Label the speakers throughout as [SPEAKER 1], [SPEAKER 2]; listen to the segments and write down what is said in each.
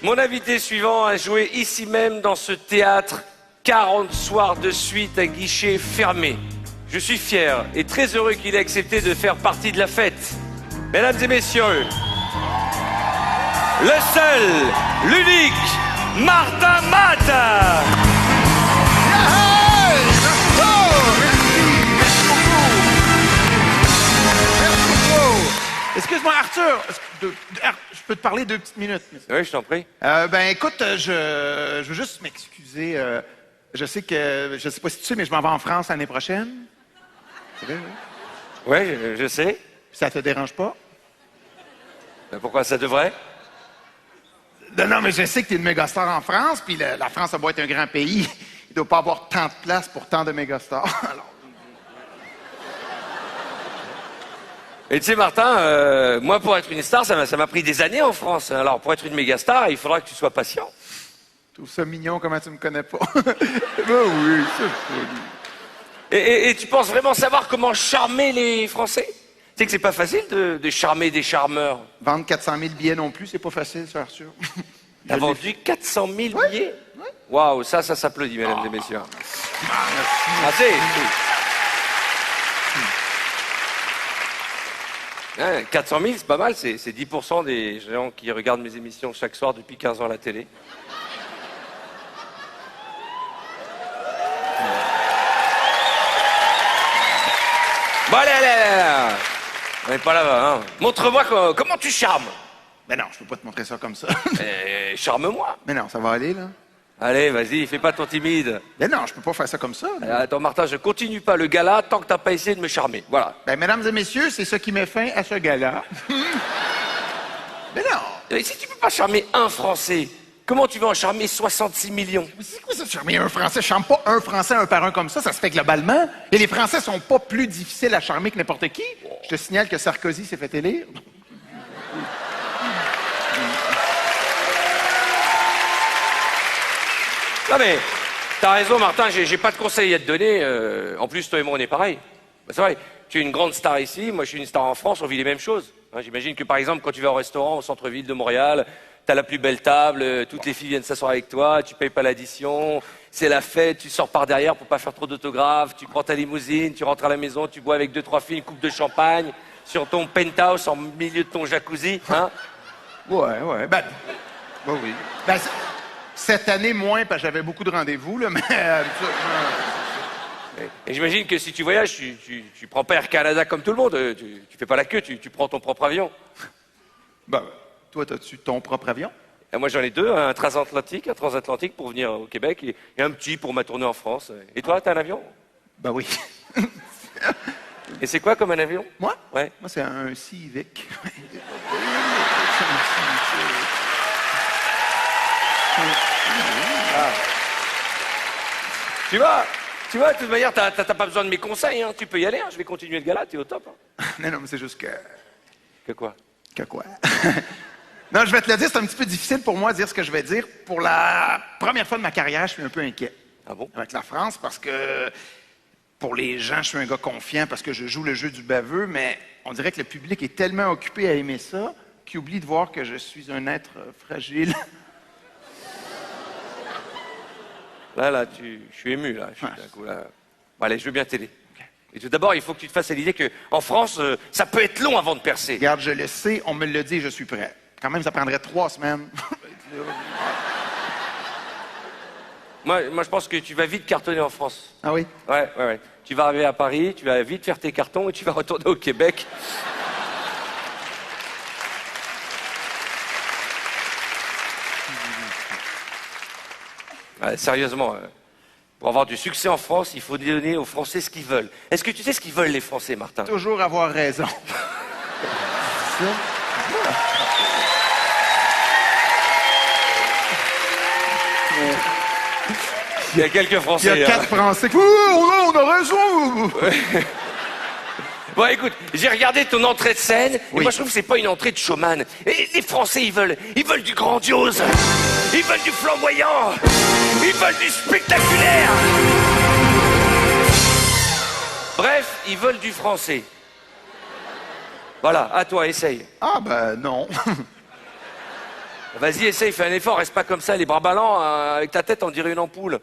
[SPEAKER 1] Mon invité suivant a joué ici même dans ce théâtre 40 soirs de suite à guichet fermé. Je suis fier et très heureux qu'il ait accepté de faire partie de la fête. Mesdames et messieurs, le seul, l'unique, Martin Matt.
[SPEAKER 2] Excuse-moi, Arthur, je peux te parler 2 petites minutes?
[SPEAKER 1] Oui, je t'en prie.
[SPEAKER 2] Ben écoute, je veux juste m'excuser. Je sais pas si tu sais, mais je m'en vais en France l'année prochaine. C'est vrai, oui?
[SPEAKER 1] Oui, je sais.
[SPEAKER 2] Ça te dérange pas?
[SPEAKER 1] Pourquoi ça devrait?
[SPEAKER 2] Non, mais je sais que tu es une méga star en France, puis la France, ça doit être un grand pays. Il doit pas avoir tant de place pour tant de méga stars. Alors...
[SPEAKER 1] Et tu sais, Martin, moi, pour être une star, ça m'a pris des années en France. Alors, pour être une méga star, il faudra que tu sois patient.
[SPEAKER 2] Je trouve ça mignon, comment tu me connais pas. Ben oui, c'est fou.
[SPEAKER 1] Et tu penses vraiment savoir comment charmer les Français? Tu sais que c'est pas facile de charmer des charmeurs.
[SPEAKER 2] Vendre 400 000 billets non plus, c'est pas facile, ça, Arthur.
[SPEAKER 1] T'as vendu 400 000 billets?
[SPEAKER 2] Oui.
[SPEAKER 1] Waouh, ça s'applaudit, mesdames et messieurs.
[SPEAKER 2] Merci.
[SPEAKER 1] Ah, c'est... 400 000, c'est pas mal, c'est 10% des gens qui regardent mes émissions chaque soir depuis 15 ans à la télé. Bon, allez. On n'est pas là-bas, hein. Montre-moi comment tu charmes.
[SPEAKER 2] Ben non, je peux pas te montrer ça comme ça.
[SPEAKER 1] Charme-moi.
[SPEAKER 2] Mais non, ça va aller, là.
[SPEAKER 1] Allez, vas-y, fais pas ton timide.
[SPEAKER 2] Ben non, je peux pas faire ça comme ça.
[SPEAKER 1] Attends, Martin, je continue pas le gala tant que t'as pas essayé de me charmer. Voilà.
[SPEAKER 2] Ben, mesdames et messieurs, c'est ce qui met fin à ce gala. Ben non.
[SPEAKER 1] Et si tu peux pas charmer un Français, comment tu veux en charmer 66 millions?
[SPEAKER 2] Mais c'est quoi ça de charmer un Français? Je charme pas un Français un par un comme ça se fait globalement. Et les Français sont pas plus difficiles à charmer que n'importe qui. Je te signale que Sarkozy s'est fait élire.
[SPEAKER 1] Non mais, t'as raison Martin, j'ai pas de conseils à te donner. En plus, toi et moi, on est pareil. Ben, c'est vrai, tu es une grande star ici, moi je suis une star en France, on vit les mêmes choses. Hein, j'imagine que par exemple, quand tu vas au restaurant au centre-ville de Montréal, t'as la plus belle table, toutes les filles viennent s'asseoir avec toi, tu payes pas l'addition, c'est la fête, tu sors par derrière pour pas faire trop d'autographes, tu prends ta limousine, tu rentres à la maison, tu bois avec 2-3 filles une coupe de champagne, sur ton penthouse en milieu de ton jacuzzi, hein?
[SPEAKER 2] Ouais. Ben oui. Ben, cette année, moins, parce que j'avais beaucoup de rendez-vous, là, mais...
[SPEAKER 1] Et j'imagine que si tu voyages, tu prends pas Air Canada comme tout le monde, tu fais pas la queue, tu prends ton propre avion.
[SPEAKER 2] Ben, toi, t'as-tu ton propre avion?
[SPEAKER 1] Et moi j'en ai 2, un transatlantique pour venir au Québec et un petit pour ma tournée en France. Et toi, t'as un avion?
[SPEAKER 2] Ben oui.
[SPEAKER 1] Et c'est quoi comme un avion?
[SPEAKER 2] Moi?
[SPEAKER 1] Ouais.
[SPEAKER 2] Moi, c'est un Civic.
[SPEAKER 1] Tu vois, de toute manière, t'as pas besoin de mes conseils, hein. Tu peux y aller, hein. Je vais continuer le gala, t'es au top. Hein.
[SPEAKER 2] Non, mais c'est juste que...
[SPEAKER 1] Que quoi?
[SPEAKER 2] Que quoi? Non, je vais te le dire, c'est un petit peu difficile pour moi de dire ce que je vais dire. Pour la première fois de ma carrière, je suis un peu inquiet.
[SPEAKER 1] Ah bon?
[SPEAKER 2] Avec la France, parce que pour les gens, je suis un gars confiant parce que je joue le jeu du baveux, mais on dirait que le public est tellement occupé à aimer ça qu'il oublie de voir que je suis un être fragile.
[SPEAKER 1] Là, je suis ému, là. D'un coup, là. Bon, allez, je veux bien t'aider. Et tout d'abord, il faut que tu te fasses à l'idée qu'en France, ça peut être long avant de percer.
[SPEAKER 2] Regarde, je le sais, on me le dit et je suis prêt. Quand même, ça prendrait 3 semaines.
[SPEAKER 1] Moi, je pense que tu vas vite cartonner en France.
[SPEAKER 2] Ah oui?
[SPEAKER 1] Ouais. Tu vas arriver à Paris, tu vas vite faire tes cartons et tu vas retourner au Québec. Ouais, sérieusement, pour avoir du succès en France, il faut donner aux Français ce qu'ils veulent. Est-ce que tu sais ce qu'ils veulent, les Français, Martin?
[SPEAKER 2] Toujours avoir raison.
[SPEAKER 1] Il y a quelques Français.
[SPEAKER 2] Il y a 4 Français. Oh, on a raison!
[SPEAKER 1] Bon, écoute, j'ai regardé ton entrée de scène, et
[SPEAKER 2] Oui.
[SPEAKER 1] moi je trouve que c'est pas une entrée de showman. Et les Français, ils veulent du grandiose, ils veulent du flamboyant, ils veulent du spectaculaire. Bref, ils veulent du français. Voilà, à toi, essaye.
[SPEAKER 2] Ah ben non.
[SPEAKER 1] Vas-y, essaye, fais un effort, reste pas comme ça, les bras ballants, avec ta tête, on dirait une ampoule.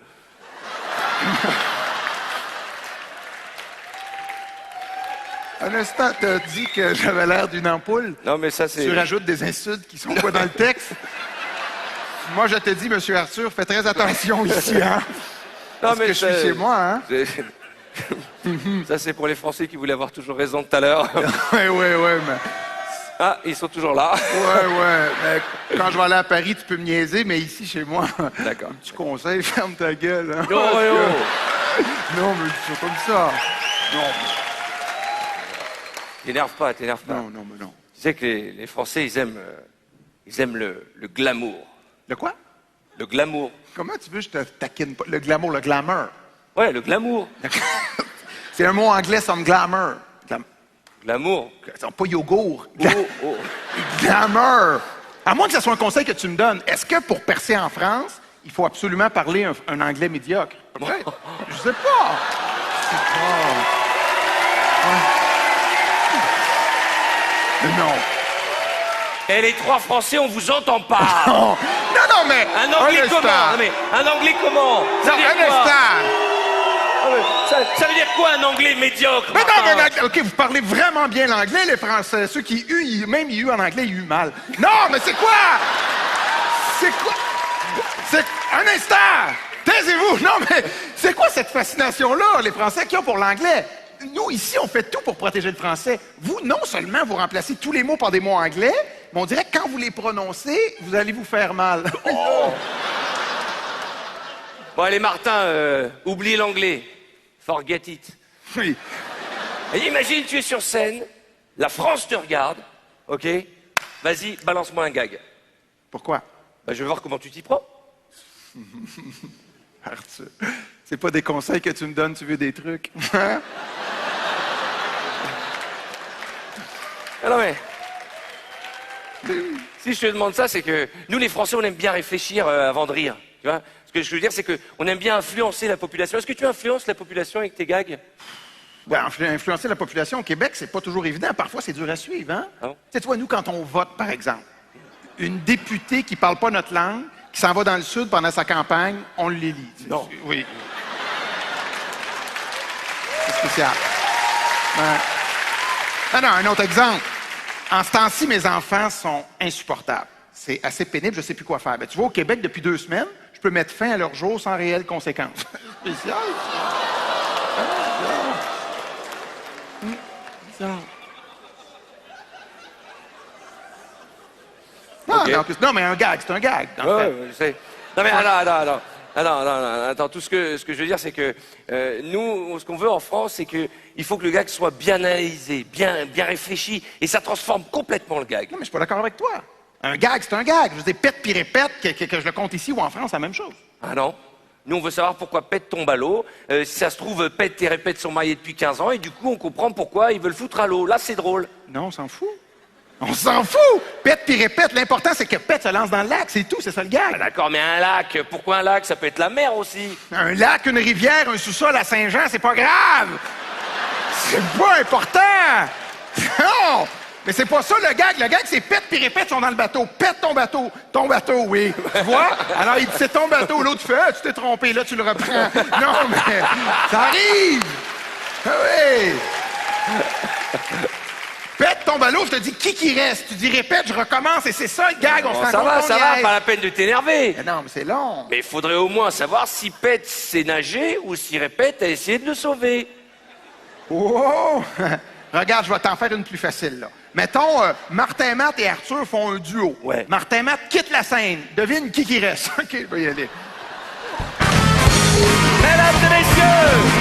[SPEAKER 2] Un instant, t'as dit que j'avais l'air d'une ampoule.
[SPEAKER 1] Non, mais ça, c'est...
[SPEAKER 2] Tu rajoutes des insultes qui sont pas dans le texte. Moi, je te dis, Monsieur Arthur, fais très attention ici, hein?
[SPEAKER 1] Non,
[SPEAKER 2] Parce que je suis chez moi, hein?
[SPEAKER 1] Ça, c'est pour les Français qui voulaient avoir toujours raison tout à l'heure.
[SPEAKER 2] Oui, mais...
[SPEAKER 1] Ah, ils sont toujours là.
[SPEAKER 2] Ouais. Mais quand je vais aller à Paris, tu peux me niaiser, mais ici, chez moi...
[SPEAKER 1] D'accord.
[SPEAKER 2] Tu conseilles, ferme ta gueule, hein?
[SPEAKER 1] Non,
[SPEAKER 2] Non, mais c'est comme ça. Non,
[SPEAKER 1] T'énerve pas.
[SPEAKER 2] non, mais non.
[SPEAKER 1] Tu sais que les Français, ils aiment le glamour.
[SPEAKER 2] Le quoi?
[SPEAKER 1] Le glamour.
[SPEAKER 2] Comment tu veux que je te taquine pas? Le glamour, le glamour.
[SPEAKER 1] Ouais, le glamour.
[SPEAKER 2] C'est un mot anglais, ça me glamour.
[SPEAKER 1] Glamour.
[SPEAKER 2] Pas yogourt.
[SPEAKER 1] Oh.
[SPEAKER 2] Glamour. À moins que ce soit un conseil que tu me donnes, est-ce que pour percer en France, il faut absolument parler un anglais médiocre? Peut-être. Je sais pas. Mais non.
[SPEAKER 1] Et les trois Français, on vous entend pas.
[SPEAKER 2] Non, mais...
[SPEAKER 1] Un anglais comment? Non, mais un anglais comment? Ça veut dire
[SPEAKER 2] Un
[SPEAKER 1] quoi?
[SPEAKER 2] instant.
[SPEAKER 1] Ah, mais ça veut dire quoi, un anglais médiocre?
[SPEAKER 2] Mais non,
[SPEAKER 1] Martin?
[SPEAKER 2] mais OK, vous parlez vraiment bien l'anglais, les Français. Ceux qui huent, même ils huent en anglais, ils huent mal. Non, mais c'est quoi? C'est quoi? C'est... Un instant! Taisez-vous! Non, mais c'est quoi cette fascination-là, les Français, qui ont pour l'anglais? Nous, ici, on fait tout pour protéger le français. Vous, non seulement vous remplacez tous les mots par des mots anglais, mais on dirait que quand vous les prononcez, vous allez vous faire mal.
[SPEAKER 1] Oh. Bon, allez, Martin, oublie l'anglais. Forget it.
[SPEAKER 2] Oui.
[SPEAKER 1] Et imagine, tu es sur scène, la France te regarde, ok? Vas-y, balance-moi un gag.
[SPEAKER 2] Pourquoi?
[SPEAKER 1] Bah, je vais voir comment tu t'y prends.
[SPEAKER 2] Arthur, c'est pas des conseils que tu me donnes, tu veux des trucs. Hein?
[SPEAKER 1] Ah non, mais... Si je te demande ça, c'est que nous, les Français, on aime bien réfléchir avant de rire. Tu vois? Ce que je veux dire, c'est qu'on aime bien influencer la population. Est-ce que tu influences la population avec tes gags?
[SPEAKER 2] Ben, influencer la population au Québec, c'est pas toujours évident. Parfois, c'est dur à suivre, hein?
[SPEAKER 1] Ah bon?
[SPEAKER 2] Tu sais, toi, nous, quand on vote, par exemple, une députée qui parle pas notre langue, qui s'en va dans le Sud pendant sa campagne, on l'élit.
[SPEAKER 1] Non.
[SPEAKER 2] Oui. C'est spécial. Ouais. Ah non, un autre exemple. En ce temps-ci, mes enfants sont insupportables. C'est assez pénible, je sais plus quoi faire. Ben, tu vois, au Québec, depuis 2 semaines, je peux mettre fin à leur jour sans réelles conséquences. Spécial. Bizarre.
[SPEAKER 1] Ok.
[SPEAKER 2] Non, mais un gag, c'est un gag. En fait.
[SPEAKER 1] Ouais, je sais. Non, mais attends, tout ce que je veux dire, c'est que nous, ce qu'on veut en France, c'est qu'il faut que le gag soit bien analysé, bien réfléchi, et ça transforme complètement le gag.
[SPEAKER 2] Non, mais je suis pas d'accord avec toi. Un gag, c'est un gag. Je veux dire, pète puis répète, que je le compte ici ou en France, c'est la même chose.
[SPEAKER 1] Ah non? Nous, on veut savoir pourquoi Pète tombe à l'eau. Si ça se trouve, Pète et Répète sont mariés depuis 15 ans, et du coup, on comprend pourquoi ils veulent foutre à l'eau. Là, c'est drôle.
[SPEAKER 2] Non, on s'en fout. On s'en fout! Pète puis répète. L'important, c'est que Pète se lance dans le lac, c'est tout, c'est ça le gag.
[SPEAKER 1] Ah, d'accord, mais un lac, pourquoi un lac? Ça peut être la mer aussi.
[SPEAKER 2] Un lac, une rivière, un sous-sol à Saint-Jean, c'est pas grave! C'est pas important! Non! Mais c'est pas ça le gag. Le gag, c'est pète puis répète, sont dans le bateau. Pète ton bateau. Ton bateau, oui. Tu vois? Alors, il dit, c'est ton bateau. L'autre fait, ah, tu t'es trompé. Là, tu le reprends. Non, mais ça arrive! Ah oui! Pète ton ballot, je te dis qui reste. Tu dis répète, je recommence, et c'est ça le gag, on se rend compte
[SPEAKER 1] ça
[SPEAKER 2] qu'on
[SPEAKER 1] va,
[SPEAKER 2] niaise.
[SPEAKER 1] pas la peine de t'énerver.
[SPEAKER 2] Mais non, mais c'est long.
[SPEAKER 1] Mais il faudrait au moins savoir si Pète sait nager ou si Répète a essayé de le sauver.
[SPEAKER 2] Oh! Regarde, je vais t'en faire une plus facile, là. Mettons, Martin Matt et Arthur font un duo.
[SPEAKER 1] Ouais.
[SPEAKER 2] Martin Matt quitte la scène. Devine qui reste. OK, je vais y aller.
[SPEAKER 1] Mesdames et messieurs,